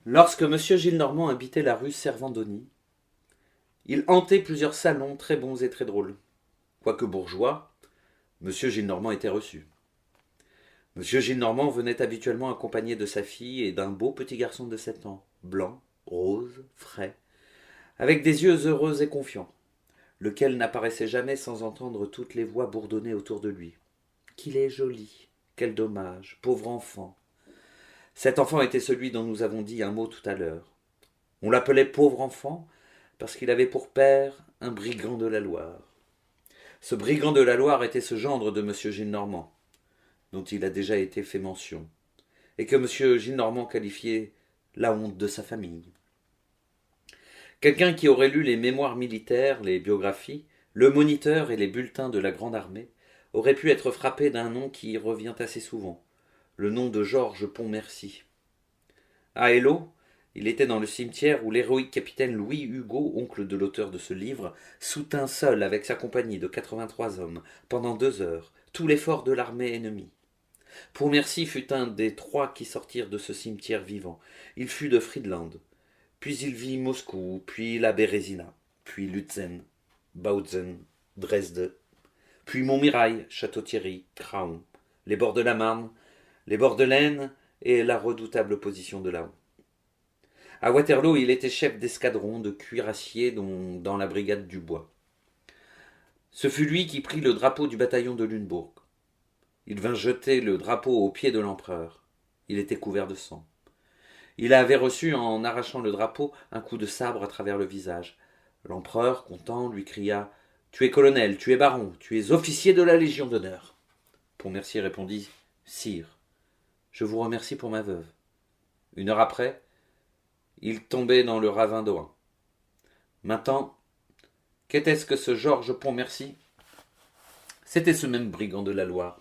Lorsque M. Gillenormand habitait la rue Servandoni, il hantait plusieurs salons très bons et très drôles. Quoique bourgeois, M. Gillenormand était reçu. M. Gillenormand venait habituellement accompagné de sa fille et d'un beau petit garçon de 7 ans, blanc, rose, frais, avec des yeux heureux et confiants, lequel n'apparaissait jamais sans entendre toutes les voix bourdonner autour de lui. Qu'il est joli, quel dommage, pauvre enfant. Cet enfant était celui dont nous avons dit un mot tout à l'heure. On l'appelait pauvre enfant parce qu'il avait pour père un brigand de la Loire. Ce brigand de la Loire était ce gendre de M. Gillenormand, dont il a déjà été fait mention, et que M. Gillenormand qualifiait la honte de sa famille. Quelqu'un qui aurait lu les mémoires militaires, les biographies, le moniteur et les bulletins de la Grande Armée aurait pu être frappé d'un nom qui revient assez souvent, le nom de Georges Pontmercy. À Eylau, il était dans le cimetière où l'héroïque capitaine Louis Hugo, oncle de l'auteur de ce livre, soutint seul avec sa compagnie de 83 hommes, pendant 2 heures, tout l'effort de l'armée ennemie. Pontmercy fut un des 3 qui sortirent de ce cimetière vivant. Il fut de Friedland, puis il vit Moscou, puis la Bérésina, puis Lutzen, Bautzen, Dresde, puis Montmirail, Château-Thierry, Craon, les bords de la Marne, les bords de l'Aisne et la redoutable position de Laon. À Waterloo, il était chef d'escadron de cuirassiers dans la brigade du Bois. Ce fut lui qui prit le drapeau du bataillon de Lunebourg. Il vint jeter le drapeau aux pieds de l'empereur. Il était couvert de sang. Il avait reçu, en arrachant le drapeau, un coup de sabre à travers le visage. L'empereur, content, lui cria « Tu es colonel, tu es baron, tu es officier de la Légion d'honneur. » Pontmercy répondit « Sire, je vous remercie pour ma veuve. » 1 heure après, il tombait dans le ravin d'Ohain. Maintenant, qu'était-ce que ce Georges Pontmercy? C'était ce même brigand de la Loire.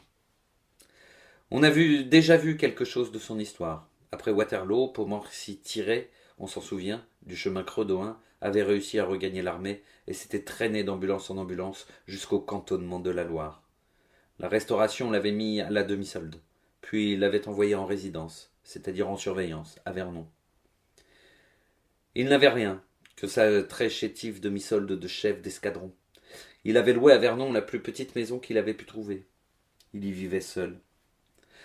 On a déjà vu quelque chose de son histoire. Après Waterloo, Pontmercy tirait, on s'en souvient, du chemin creux d'Ohain, avait réussi à regagner l'armée et s'était traîné d'ambulance en ambulance jusqu'au cantonnement de la Loire. La Restauration l'avait mis à la demi-solde, puis l'avait envoyé en résidence, c'est-à-dire en surveillance, à Vernon. Il n'avait rien que sa très chétive demi-solde de chef d'escadron. Il avait loué à Vernon la plus petite maison qu'il avait pu trouver. Il y vivait seul.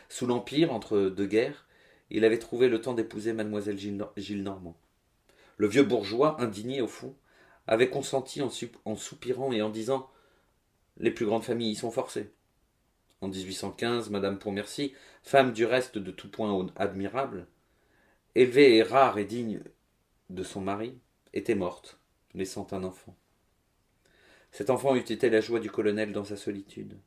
Sous l'Empire, entre 2 guerres, il avait trouvé le temps d'épouser mademoiselle Gillenormand. Le vieux bourgeois, indigné au fond, avait consenti en soupirant et en disant « Les plus grandes familles y sont forcées ». En 1815, madame Pontmercy, femme du reste de tout point admirable, élevée et rare et digne de son mari, était morte, laissant un enfant. Cet enfant eût été la joie du colonel dans sa solitude.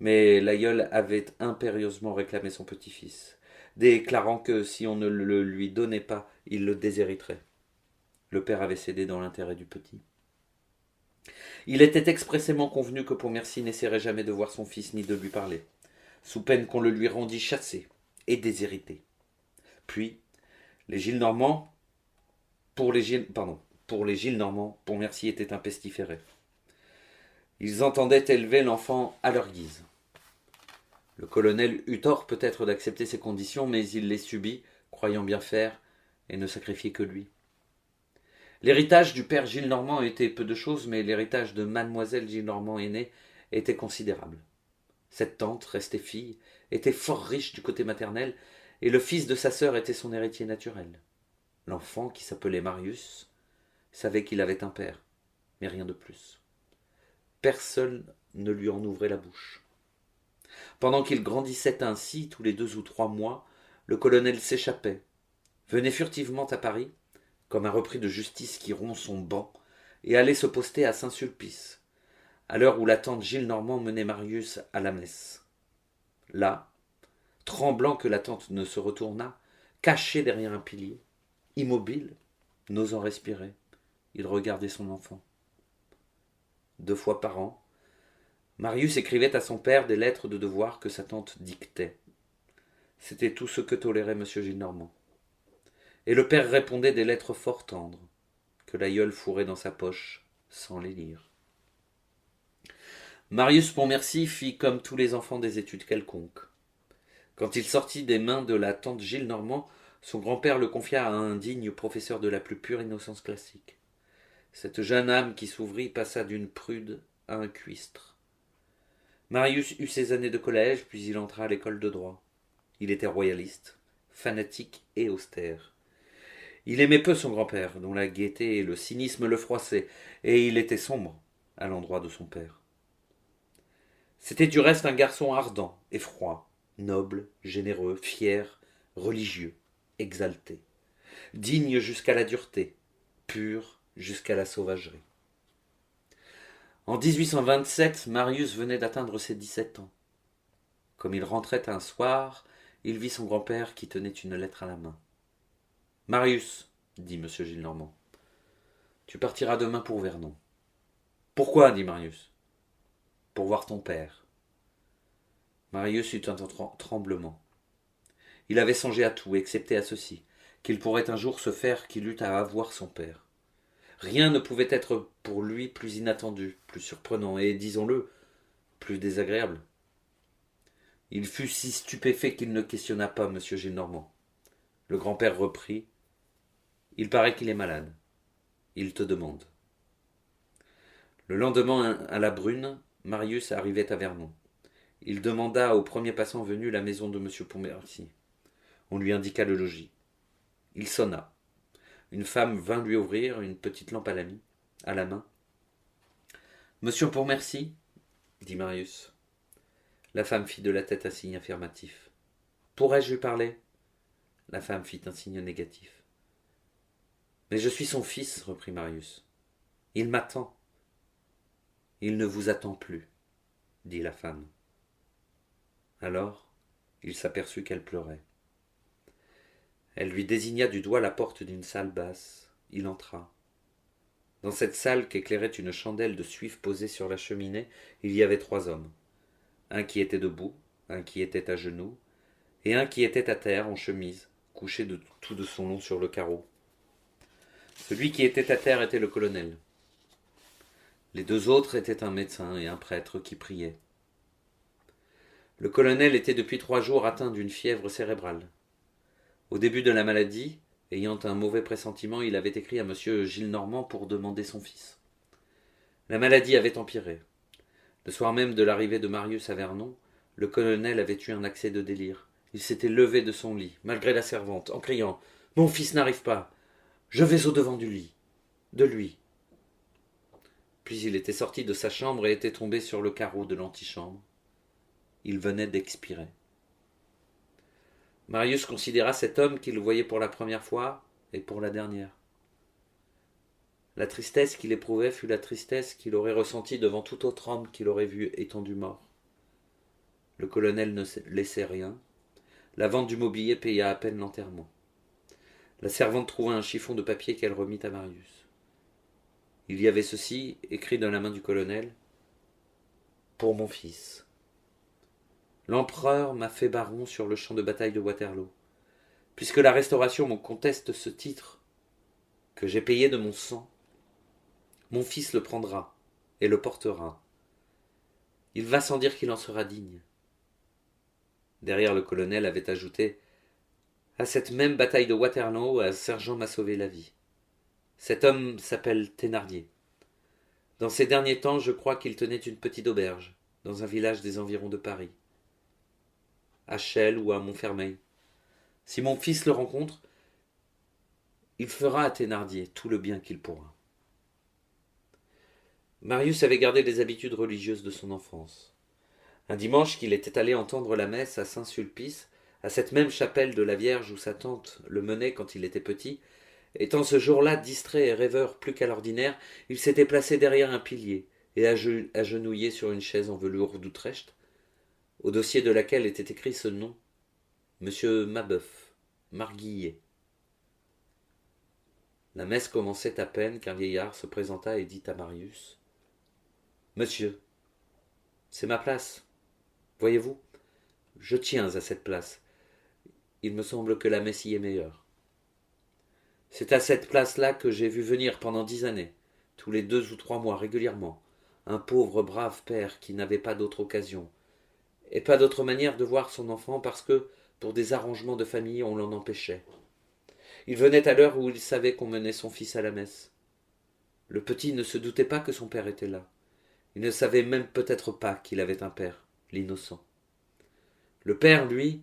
Mais l'aïeul avait impérieusement réclamé son petit-fils, déclarant que si on ne le lui donnait pas, il le déshériterait. Le père avait cédé dans l'intérêt du petit. Il était expressément convenu que Pontmercy n'essaierait jamais de voir son fils ni de lui parler, sous peine qu'on le lui rendît chassé et déshérité. Puis, les Gillenormand, pour les Gillenormand, Pontmercy était un pestiféré. Ils entendaient élever l'enfant à leur guise. Le colonel eut tort peut-être d'accepter ces conditions, mais il les subit, croyant bien faire, et ne sacrifier que lui. L'héritage du père Gillenormand était peu de choses, mais l'héritage de mademoiselle Gillenormand aînée était considérable. Cette tante, restée fille, était fort riche du côté maternel, et le fils de sa sœur était son héritier naturel. L'enfant, qui s'appelait Marius, savait qu'il avait un père, mais rien de plus. Personne ne lui en ouvrait la bouche. Pendant qu'il grandissait ainsi, tous les 2 ou 3 mois, le colonel s'échappait, venait furtivement à Paris, comme un repris de justice qui rompt son banc, et allait se poster à Saint-Sulpice, à l'heure où la tante Gillenormand menait Marius à la messe. Là, tremblant que la tante ne se retournât, caché derrière un pilier, immobile, n'osant respirer, il regardait son enfant. 2 fois par an, Marius écrivait à son père des lettres de devoir que sa tante dictait. C'était tout ce que tolérait M. Gillenormand. Et le père répondait des lettres fort tendres, que l'aïeul fourrait dans sa poche, sans les lire. Marius Pontmercy fit comme tous les enfants des études quelconques. Quand il sortit des mains de la tante Gillenormand, son grand-père le confia à un digne professeur de la plus pure innocence classique. Cette jeune âme qui s'ouvrit passa d'une prude à un cuistre. Marius eut ses années de collège, puis il entra à l'école de droit. Il était royaliste, fanatique et austère. Il aimait peu son grand-père, dont la gaieté et le cynisme le froissaient, et il était sombre à l'endroit de son père. C'était du reste un garçon ardent et froid, noble, généreux, fier, religieux, exalté, digne jusqu'à la dureté, pur jusqu'à la sauvagerie. En 1827, Marius venait d'atteindre ses 17 ans. Comme il rentrait un soir, il vit son grand-père qui tenait une lettre à la main. « Marius, dit M. Gillenormand, tu partiras demain pour Vernon. »« Pourquoi » dit Marius. « Pour voir ton père. » Marius eut un tremblement. Il avait songé à tout, excepté à ceci, qu'il pourrait un jour se faire qu'il eût à avoir son père. Rien ne pouvait être pour lui plus inattendu, plus surprenant et, disons-le, plus désagréable. Il fut si stupéfait qu'il ne questionna pas M. Gillenormand. Le grand-père reprit. « Il paraît qu'il est malade. Il te demande. » Le lendemain, à la brune, Marius arrivait à Vernon. Il demanda au premier passant venu la maison de M. Pontmercy. On lui indiqua le logis. Il sonna. Une femme vint lui ouvrir, une petite lampe à la main. « Monsieur Pontmercy » dit Marius. La femme fit de la tête un signe affirmatif. « Pourrais-je lui parler » La femme fit un signe négatif. « Mais je suis son fils, reprit Marius. Il m'attend. »« Il ne vous attend plus, dit la femme. Alors, il s'aperçut qu'elle pleurait. Elle lui désigna du doigt la porte d'une salle basse. Il entra. Dans cette salle qu'éclairait une chandelle de suif posée sur la cheminée, il y avait 3 hommes. Un qui était debout, un qui était à genoux, et un qui était à terre en chemise, couché de tout de son long sur le carreau. Celui qui était à terre était le colonel. Les 2 autres étaient un médecin et un prêtre qui priaient. Le colonel était depuis 3 jours atteint d'une fièvre cérébrale. Au début de la maladie, ayant un mauvais pressentiment, il avait écrit à M. Gillenormand pour demander son fils. La maladie avait empiré. Le soir même de l'arrivée de Marius à Vernon, le colonel avait eu un accès de délire. Il s'était levé de son lit, malgré la servante, en criant « Mon fils n'arrive pas. Je vais au-devant du lit. De lui. » Puis il était sorti de sa chambre et était tombé sur le carreau de l'antichambre. Il venait d'expirer. Marius considéra cet homme qu'il voyait pour la première fois et pour la dernière. La tristesse qu'il éprouvait fut la tristesse qu'il aurait ressentie devant tout autre homme qu'il aurait vu étendu mort. Le colonel ne laissait rien. La vente du mobilier paya à peine l'enterrement. La servante trouva un chiffon de papier qu'elle remit à Marius. Il y avait ceci, écrit de la main du colonel. « Pour mon fils. L'empereur m'a fait baron sur le champ de bataille de Waterloo. Puisque la Restauration me conteste ce titre, que j'ai payé de mon sang, mon fils le prendra et le portera. Il va sans dire qu'il en sera digne. » Derrière, le colonel avait ajouté « À cette même bataille de Waterloo, un sergent m'a sauvé la vie. Cet homme s'appelle Thénardier. Dans ces derniers temps, je crois qu'il tenait une petite auberge, dans un village des environs de Paris, à Chelles ou à Montfermeil. Si mon fils le rencontre, il fera à Thénardier tout le bien qu'il pourra. » Marius avait gardé les habitudes religieuses de son enfance. Un dimanche qu'il était allé entendre la messe à Saint-Sulpice, à cette même chapelle de la Vierge où sa tante le menait quand il était petit, étant ce jour-là distrait et rêveur plus qu'à l'ordinaire, il s'était placé derrière un pilier et agenouillé sur une chaise en velours d'Utrecht, au dossier de laquelle était écrit ce nom, Monsieur Mabeuf, Marguillier. La messe commençait à peine qu'un vieillard se présenta et dit à Marius « Monsieur, c'est ma place. Voyez-vous, je tiens à cette place. Il me semble que la messe y est meilleure. C'est à cette place-là que j'ai vu venir pendant 10 années, tous les 2 ou 3 mois régulièrement, un pauvre brave père qui n'avait pas d'autre occasion, et pas d'autre manière de voir son enfant parce que, pour des arrangements de famille, on l'en empêchait. Il venait à l'heure où il savait qu'on menait son fils à la messe. Le petit ne se doutait pas que son père était là. Il ne savait même peut-être pas qu'il avait un père, l'innocent. Le père, lui,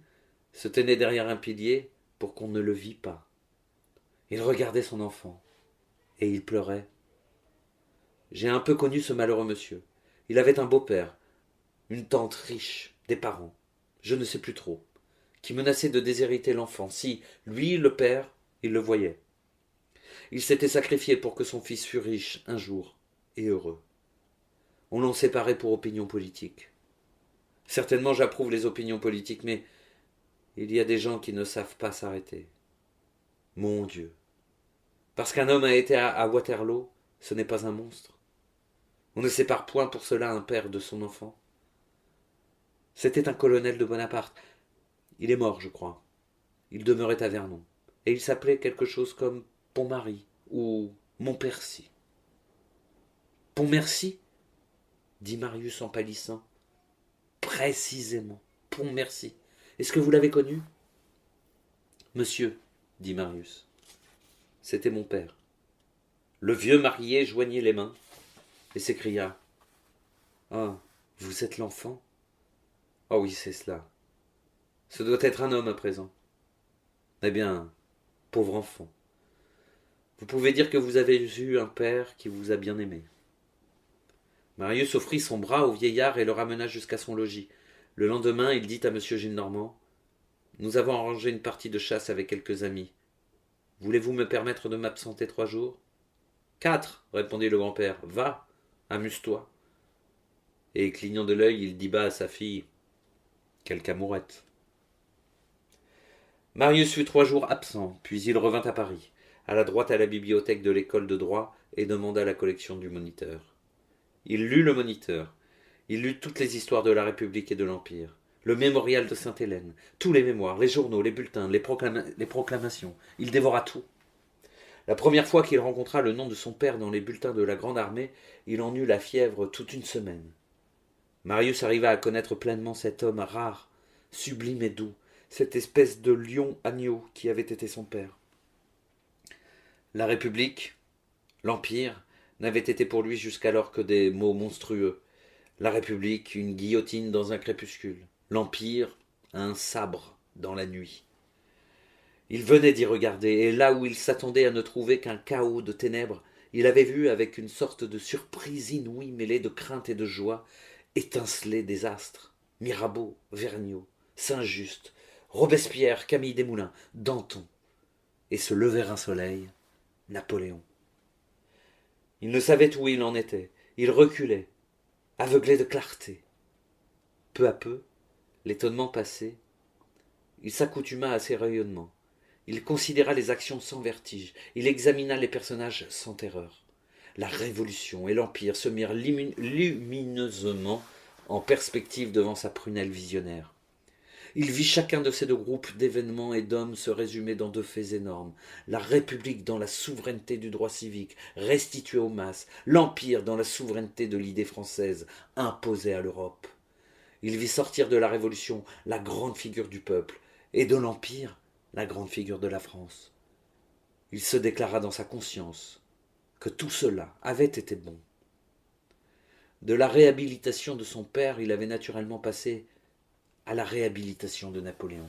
se tenait derrière un pilier pour qu'on ne le vît pas. Il regardait son enfant, et il pleurait. J'ai un peu connu ce malheureux monsieur. Il avait un beau-père, une tante riche, des parents, je ne sais plus trop, qui menaçaient de déshériter l'enfant si, lui, le père, il le voyait. Il s'était sacrifié pour que son fils fût riche un jour, et heureux. On l'en séparait pour opinions politiques. Certainement j'approuve les opinions politiques, mais il y a des gens qui ne savent pas s'arrêter. Mon Dieu. Parce qu'un homme a été à Waterloo, ce n'est pas un monstre. On ne sépare point pour cela un père de son enfant. C'était un colonel de Bonaparte. Il est mort, je crois. Il demeurait à Vernon. Et il s'appelait quelque chose comme Pontmarie ou Montpercy. Pontmercy dit Marius en pâlissant. Précisément, Pontmercy. Est-ce que vous l'avez connu? Monsieur, dit Marius. C'était mon père. Le vieux marié joignit les mains et s'écria. Ah, vous êtes l'enfant? Oh oui, c'est cela. Ce doit être un homme à présent. Eh bien, pauvre enfant. Vous pouvez dire que vous avez eu un père qui vous a bien aimé. Marius offrit son bras au vieillard et le ramena jusqu'à son logis. Le lendemain, il dit à M. Gillenormand. Nous avons arrangé une partie de chasse avec quelques amis. Voulez-vous me permettre de m'absenter 3 jours? 4, répondit le grand-père. Va, amuse-toi. Et clignant de l'œil, il dit bas à sa fille. Quelque amourette. Marius fut 3 jours absent, puis il revint à Paris, alla droit à la bibliothèque de l'école de droit et demanda la collection du Moniteur. Il lut le Moniteur. Il lut toutes les histoires de la République et de l'Empire. Le mémorial de Sainte-Hélène, tous les mémoires, les journaux, les bulletins, les proclamations. Il dévora tout. La première fois qu'il rencontra le nom de son père dans les bulletins de la Grande Armée, il en eut la fièvre toute une semaine. Marius arriva à connaître pleinement cet homme rare, sublime et doux, cette espèce de lion agneau qui avait été son père. La République, l'Empire, n'avaient été pour lui jusqu'alors que des mots monstrueux. La République, une guillotine dans un crépuscule. L'Empire, un sabre dans la nuit. Il venait d'y regarder, et là où il s'attendait à ne trouver qu'un chaos de ténèbres, il avait vu, avec une sorte de surprise inouïe mêlée de crainte et de joie, étinceler des astres. Mirabeau, Vergniaud, Saint-Just, Robespierre, Camille Desmoulins, Danton. Et se lever un soleil, Napoléon. Il ne savait où il en était. Il reculait, aveuglé de clarté. Peu à peu, l'étonnement passé, il s'accoutuma à ces rayonnements. Il considéra les actions sans vertige. Il examina les personnages sans terreur. La Révolution et l'Empire se mirent lumineusement en perspective devant sa prunelle visionnaire. Il vit chacun de ces 2 groupes d'événements et d'hommes se résumer dans 2 faits énormes. La République dans la souveraineté du droit civique, restituée aux masses. L'Empire dans la souveraineté de l'idée française, imposée à l'Europe. Il vit sortir de la Révolution la grande figure du peuple, et de l'Empire la grande figure de la France. Il se déclara dans sa conscience que tout cela avait été bon. De la réhabilitation de son père, il avait naturellement passé à la réhabilitation de Napoléon.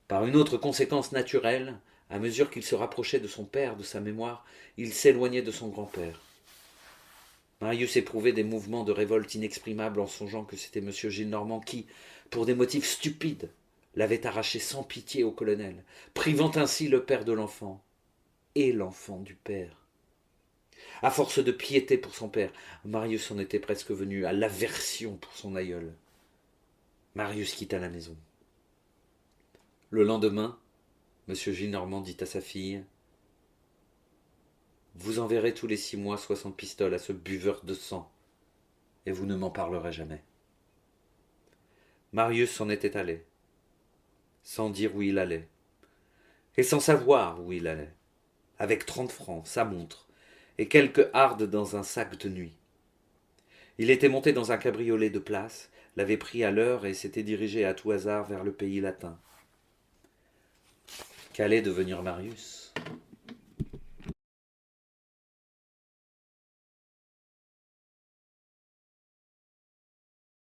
Par une autre conséquence naturelle, à mesure qu'il se rapprochait de son père, de sa mémoire, il s'éloignait de son grand-père. Marius éprouvait des mouvements de révolte inexprimables en songeant que c'était M. Gillenormand qui, pour des motifs stupides, l'avait arraché sans pitié au colonel, privant ainsi le père de l'enfant et l'enfant du père. À force de piété pour son père, Marius en était presque venu à l'aversion pour son aïeul. Marius quitta la maison. Le lendemain, M. Gillenormand dit à sa fille « Vous enverrez tous les 6 mois 60 pistoles à ce buveur de sang, et vous ne m'en parlerez jamais. » Marius s'en était allé, sans dire où il allait, et sans savoir où il allait, avec 30 francs, sa montre, et quelques hardes dans un sac de nuit. Il était monté dans un cabriolet de place, l'avait pris à l'heure et s'était dirigé à tout hasard vers le pays latin. Qu'allait devenir Marius?